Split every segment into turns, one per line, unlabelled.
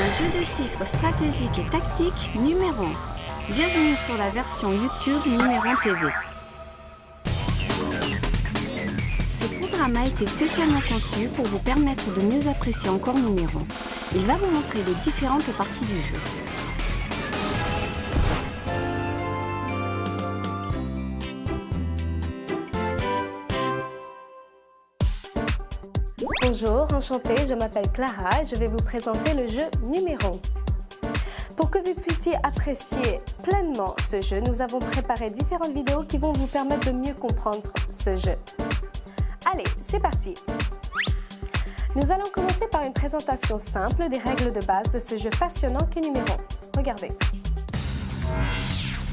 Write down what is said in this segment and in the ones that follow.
Un jeu de chiffres stratégique et tactique Numéron. Bienvenue sur la version YouTube Numéron TV. Ce programme a été spécialement conçu pour vous permettre de mieux apprécier encore Numéron. Il va vous montrer les différentes parties du jeu.
Bonjour, enchantée, je m'appelle Clara et je vais vous présenter le jeu Numéron. Pour que vous puissiez apprécier pleinement ce jeu, nous avons préparé différentes vidéos qui vont vous permettre de mieux comprendre ce jeu. Allez, c'est parti! Nous allons commencer par une présentation simple des règles de base de ce jeu passionnant qu'est Numéron. Regardez.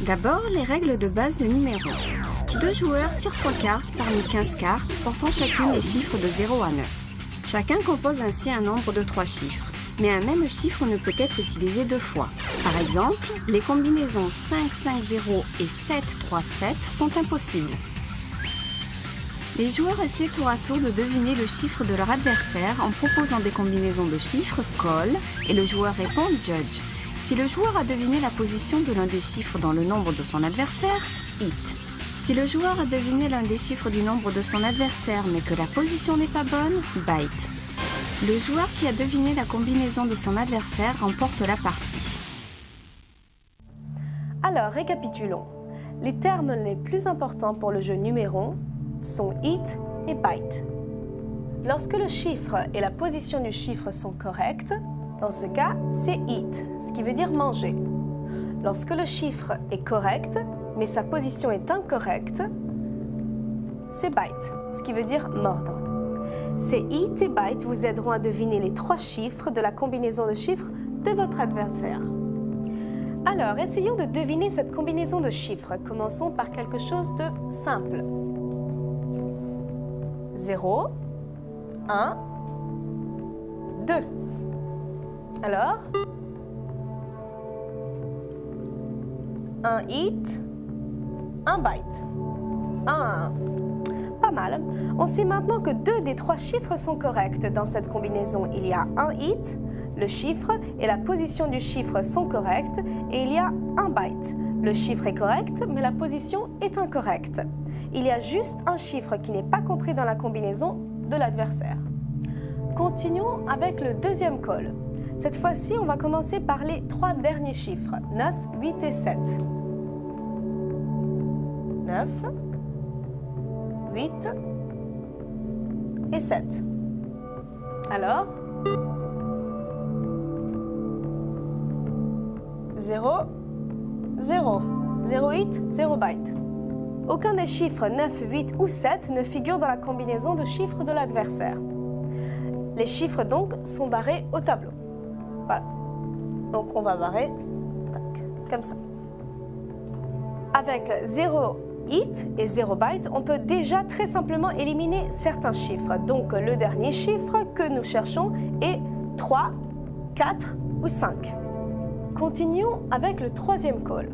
D'abord, les règles de base de Numéron. Deux joueurs tirent 3 cartes parmi 15 cartes portant chacune les chiffres de 0 à 9. Chacun compose ainsi un nombre de 3 chiffres, mais un même chiffre ne peut être utilisé 2 fois. Par exemple, les combinaisons 5, 5, 0 et 7, 3, 7 sont impossibles. Les joueurs essaient tour à tour de deviner le chiffre de leur adversaire en proposant des combinaisons de chiffres, call, et le joueur répond judge. Si le joueur a deviné la position de l'un des chiffres dans le nombre de son adversaire, hit. Si le joueur a deviné l'un des chiffres du nombre de son adversaire mais que la position n'est pas bonne, bite. Le joueur qui a deviné la combinaison de son adversaire remporte la partie.
Alors, récapitulons. Les termes les plus importants pour le jeu Numéron sont hit et bite. Lorsque le chiffre et la position du chiffre sont corrects, dans ce cas, c'est hit, ce qui veut dire manger. Lorsque le chiffre est correct, mais sa position est incorrecte, c'est bite, ce qui veut dire mordre. Ces hit et bite vous aideront à deviner les 3 chiffres de la combinaison de chiffres de votre adversaire. Alors, essayons de deviner cette combinaison de chiffres. Commençons par quelque chose de simple. 0, 1, 2. Alors, un hit, un bite. 1. Pas mal. On sait maintenant que 2 des 3 chiffres sont corrects dans cette combinaison. Il y a un hit, le chiffre et la position du chiffre sont corrects et il y a un bite. Le chiffre est correct, mais la position est incorrecte. Il y a juste un chiffre qui n'est pas compris dans la combinaison de l'adversaire. Continuons avec le deuxième call. Cette fois-ci, on va commencer par les 3 derniers chiffres, 9, 8 et 7. 9, 8 et 7. Alors, 0, 0, 0 hit, 0 bite. Aucun des chiffres 9, 8 ou 7 ne figure dans la combinaison de chiffres de l'adversaire. Les chiffres donc sont barrés au tableau. Voilà. Donc on va barrer comme ça. Avec 0 hit et 0 byte, on peut déjà très simplement éliminer certains chiffres. Donc le dernier chiffre que nous cherchons est 3, 4 ou 5. Continuons avec le troisième call.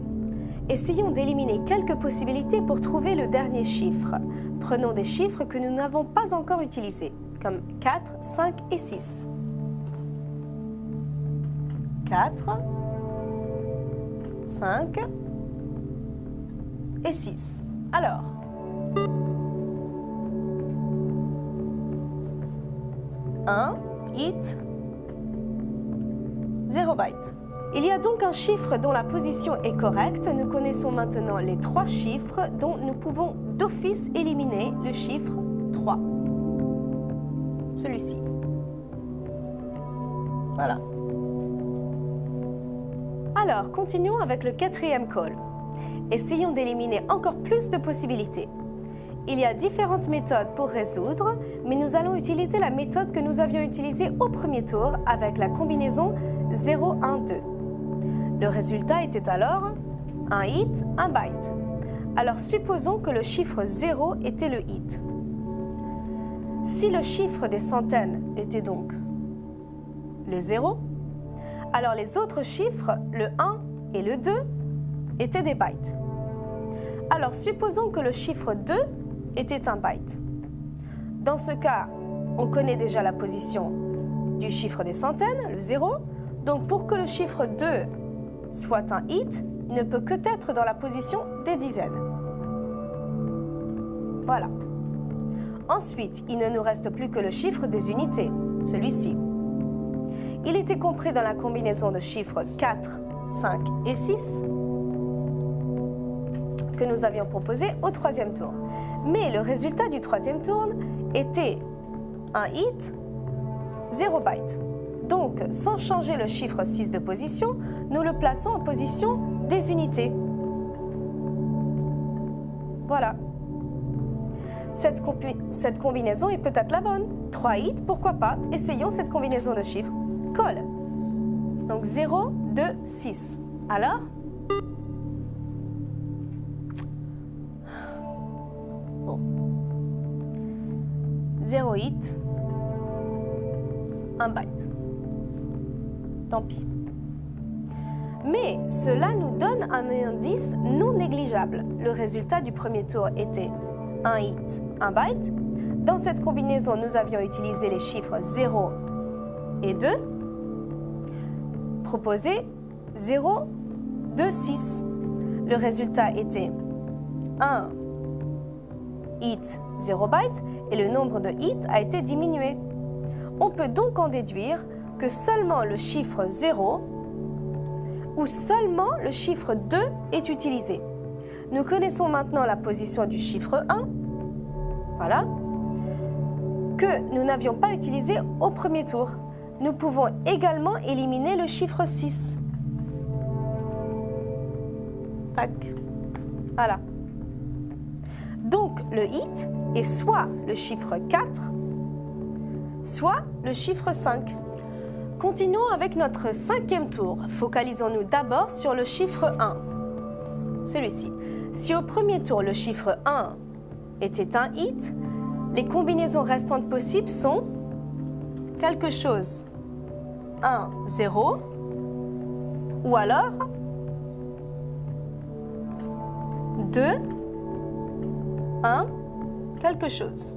Essayons d'éliminer quelques possibilités pour trouver le dernier chiffre. Prenons des chiffres que nous n'avons pas encore utilisés, comme 4, 5 et 6. 4, 5 et 6. Alors, un hit, 0 byte. Il y a donc un chiffre dont la position est correcte. Nous connaissons maintenant les 3 chiffres dont nous pouvons d'office éliminer le chiffre 3. Celui-ci. Voilà. Alors, continuons avec le 4e call. Essayons d'éliminer encore plus de possibilités. Il y a différentes méthodes pour résoudre, mais nous allons utiliser la méthode que nous avions utilisée au premier tour avec la combinaison 0, 1, 2. Le résultat était alors un hit, un byte. Alors supposons que le chiffre 0 était le hit. Si le chiffre des centaines était donc le 0, alors les autres chiffres, le 1 et le 2, étaient des bytes. Alors supposons que le chiffre 2 était un byte. Dans ce cas, on connaît déjà la position du chiffre des centaines, le 0, Donc pour que le chiffre 2 soit un hit, il ne peut que être dans la position des dizaines. Voilà. Ensuite, il ne nous reste plus que le chiffre des unités, celui-ci. Il était compris dans la combinaison de chiffres 4, 5 et 6 que nous avions proposé au troisième tour. Mais le résultat du troisième tour était un hit, 0 byte. Donc, sans changer le chiffre 6 de position, nous le plaçons en position des unités. Voilà. Cette combinaison est peut-être la bonne. 3 hits, pourquoi pas? Essayons cette combinaison de chiffres. Colle. Donc 0, 2, 6. Alors? Bon. 0 hit, 1 byte. Tant pis. Mais cela nous donne un indice non négligeable. Le résultat du premier tour était 1 hit, 1 byte. Dans cette combinaison, nous avions utilisé les chiffres 0 et 2. Proposé 0, 2, 6. Le résultat était 1 hit, 0 byte et le nombre de hits a été diminué. On peut donc en déduire que seulement le chiffre 0 ou seulement le chiffre 2 est utilisé. Nous connaissons maintenant la position du chiffre 1, voilà, que nous n'avions pas utilisé au premier tour. Nous pouvons également éliminer le chiffre 6. Tac. Voilà. Donc le hit est soit le chiffre 4, soit le chiffre 5. Continuons avec notre cinquième tour. Focalisons-nous d'abord sur le chiffre 1. Celui-ci. Si au premier tour, le chiffre 1 était un hit, les combinaisons restantes possibles sont quelque chose 1, 0 ou alors 2, 1, quelque chose.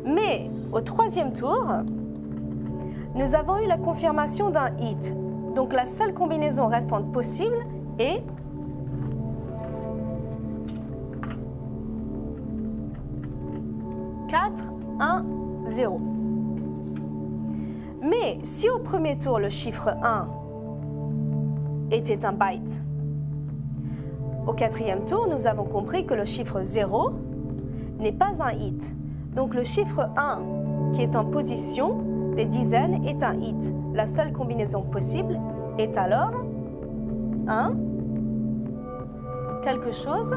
Mais au troisième tour, nous avons eu la confirmation d'un hit. Donc la seule combinaison restante possible est 4, 1, 0. Mais si au premier tour, le chiffre 1 était un byte, au quatrième tour, nous avons compris que le chiffre 0 n'est pas un hit. Donc le chiffre 1 qui est en position des dizaines est un hit. La seule combinaison possible est alors 1, quelque chose,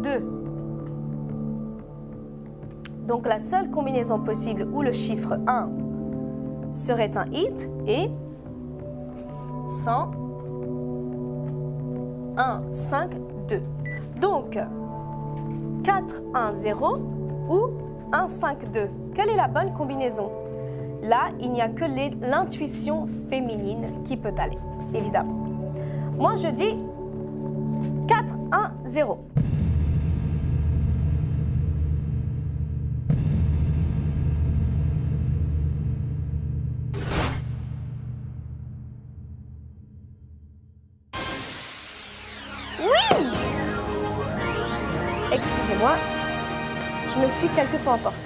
2. Donc la seule combinaison possible où le chiffre 1 serait un hit est 100, 1, 5, 2. Donc 4, 1, 0 ou 1, 5, 2. Quelle est la bonne combinaison? Là, il n'y a que l'intuition féminine qui peut aller, évidemment. Moi, je dis 4, 1, 0. Oui! Excusez-moi, je me suis quelque peu emportée.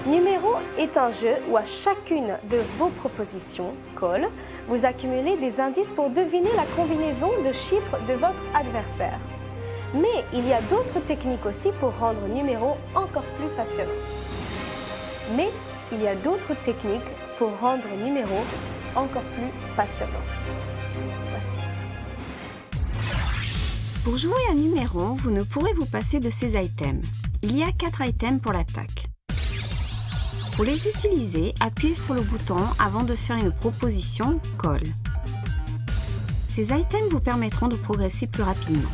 Numéro est un jeu où à chacune de vos propositions, call, vous accumulez des indices pour deviner la combinaison de chiffres de votre adversaire. Mais il y a d'autres techniques aussi pour rendre numéro encore plus passionnant. Voici.
Pour jouer à numéro, vous ne pourrez vous passer de ces items. Il y a 4 items pour l'attaque. Pour les utiliser, appuyez sur le bouton avant de faire une proposition Call. Ces items vous permettront de progresser plus rapidement.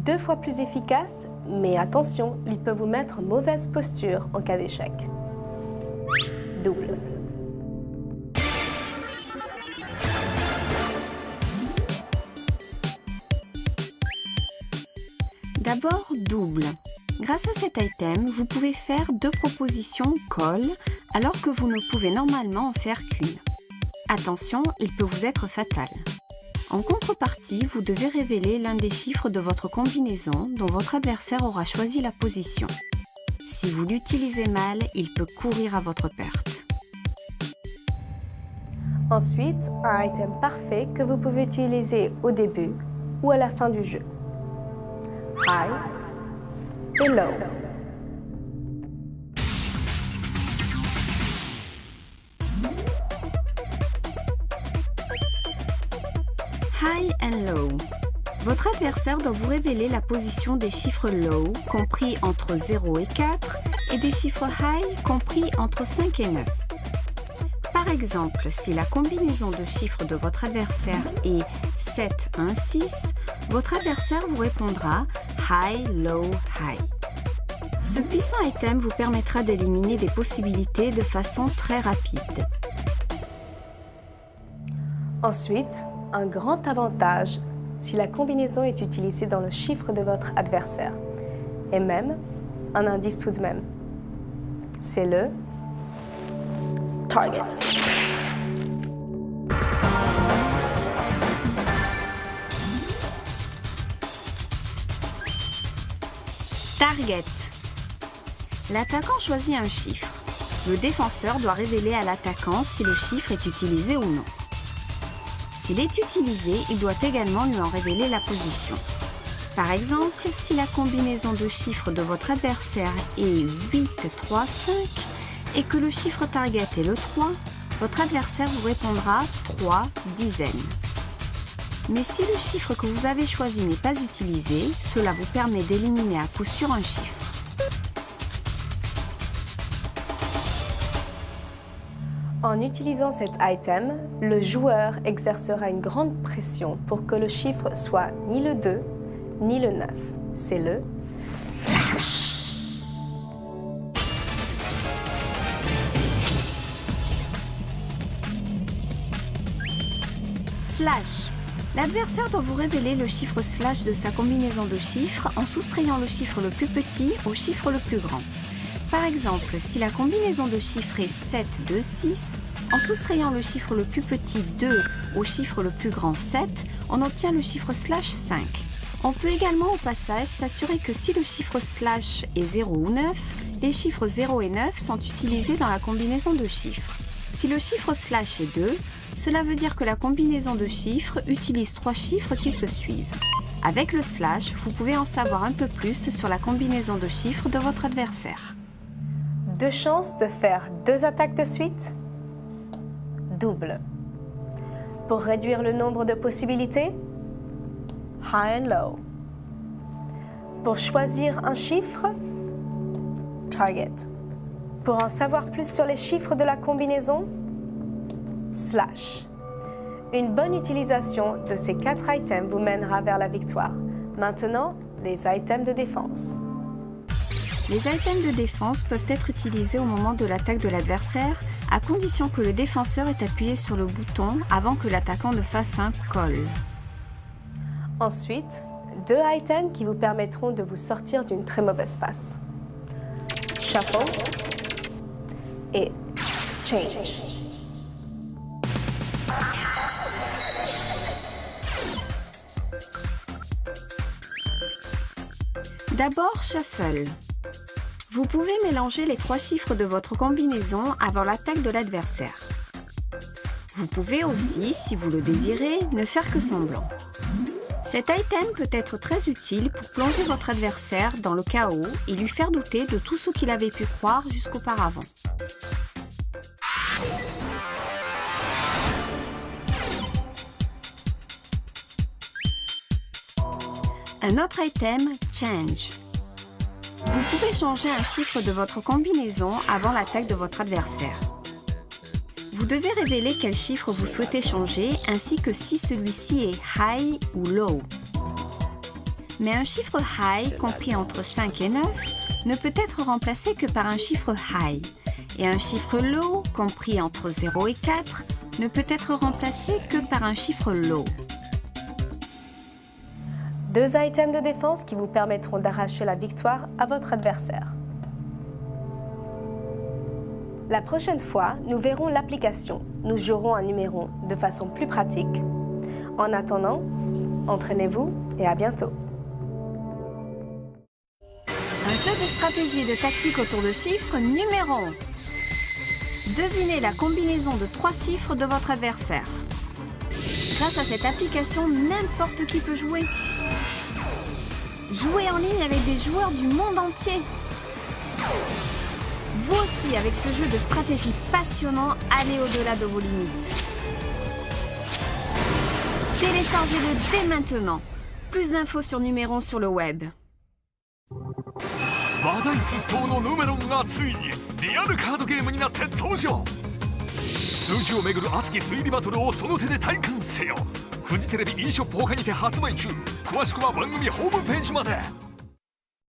2 fois plus efficace, mais attention, il peut vous mettre en mauvaise posture en cas d'échec. Double.
D'abord, double. Grâce à cet item, vous pouvez faire 2 propositions call alors que vous ne pouvez normalement en faire qu'une. Attention, il peut vous être fatal. En contrepartie, vous devez révéler l'un des chiffres de votre combinaison dont votre adversaire aura choisi la position. Si vous l'utilisez mal, il peut courir à votre perte.
Ensuite, un item parfait que vous pouvez utiliser au début ou à la fin du jeu. High et low.
High and low. Votre adversaire doit vous révéler la position des chiffres low, compris entre 0 et 4, et des chiffres high, compris entre 5 et 9. Par exemple, si la combinaison de chiffres de votre adversaire est 7, 1, 6, votre adversaire vous répondra high, low, high. Ce puissant item vous permettra d'éliminer des possibilités de façon très rapide.
Ensuite, un grand avantage si la combinaison est utilisée dans le chiffre de votre adversaire. Et même, un indice tout de même. C'est le target.
Target. L'attaquant choisit un chiffre. Le défenseur doit révéler à l'attaquant si le chiffre est utilisé ou non. S'il est utilisé, il doit également lui en révéler la position. Par exemple, si la combinaison de chiffres de votre adversaire est 8, 3, 5 et que le chiffre target est le 3, votre adversaire vous répondra 3 dizaines. Mais si le chiffre que vous avez choisi n'est pas utilisé, cela vous permet d'éliminer à coup sûr un chiffre.
En utilisant cet item, le joueur exercera une grande pression pour que le chiffre soit ni le 2, ni le 9. C'est le slash.
Slash. L'adversaire doit vous révéler le chiffre slash de sa combinaison de chiffres en soustrayant le chiffre le plus petit au chiffre le plus grand. Par exemple, si la combinaison de chiffres est 7, 2, 6, en soustrayant le chiffre le plus petit 2 au chiffre le plus grand 7, on obtient le chiffre slash 5. On peut également au passage s'assurer que si le chiffre slash est 0 ou 9, les chiffres 0 et 9 sont utilisés dans la combinaison de chiffres. Si le chiffre slash est 2, cela veut dire que la combinaison de chiffres utilise 3 chiffres qui se suivent. Avec le slash, vous pouvez en savoir un peu plus sur la combinaison de chiffres de votre adversaire.
2 chances de faire 2 attaques de suite? Double. Pour réduire le nombre de possibilités? High and low. Pour choisir un chiffre? Target. Pour en savoir plus sur les chiffres de la combinaison? Slash. Une bonne utilisation de ces 4 items vous mènera vers la victoire. Maintenant, les items de défense.
Les items de défense peuvent être utilisés au moment de l'attaque de l'adversaire, à condition que le défenseur ait appuyé sur le bouton avant que l'attaquant ne fasse un call.
Ensuite, 2 items qui vous permettront de vous sortir d'une très mauvaise passe. Shuffle et change.
D'abord, shuffle. Vous pouvez mélanger les 3 chiffres de votre combinaison avant l'attaque de l'adversaire. Vous pouvez aussi, si vous le désirez, ne faire que semblant. Cet item peut être très utile pour plonger votre adversaire dans le chaos et lui faire douter de tout ce qu'il avait pu croire jusqu'auparavant. Un autre item, change. Vous pouvez changer un chiffre de votre combinaison avant l'attaque de votre adversaire. Vous devez révéler quel chiffre vous souhaitez changer ainsi que si celui-ci est high ou low. Mais un chiffre high compris entre 5 et 9 ne peut être remplacé que par un chiffre high et un chiffre low compris entre 0 et 4 ne peut être remplacé que par un chiffre low.
2 items de défense qui vous permettront d'arracher la victoire à votre adversaire. La prochaine fois, nous verrons l'application. Nous jouerons un numéro de façon plus pratique. En attendant, entraînez-vous et à bientôt.
Un jeu de stratégie et de tactique autour de chiffres numéro 1. Devinez la combinaison de 3 chiffres de votre adversaire. Grâce à cette application, n'importe qui peut jouer. Jouez en ligne avec des joueurs du monde entier. Vous aussi, avec ce jeu de stratégie passionnant, allez au-delà de vos limites. Téléchargez-le dès maintenant. Plus d'infos sur Numéron sur le web.
話題沸騰のヌメロンがついにリアルカードゲームになって登場。数字をめぐる熱き推理バトルをその手で体感せよ。フジテレビ e ショップ他にて発売中。詳しくは番組ホームページまで。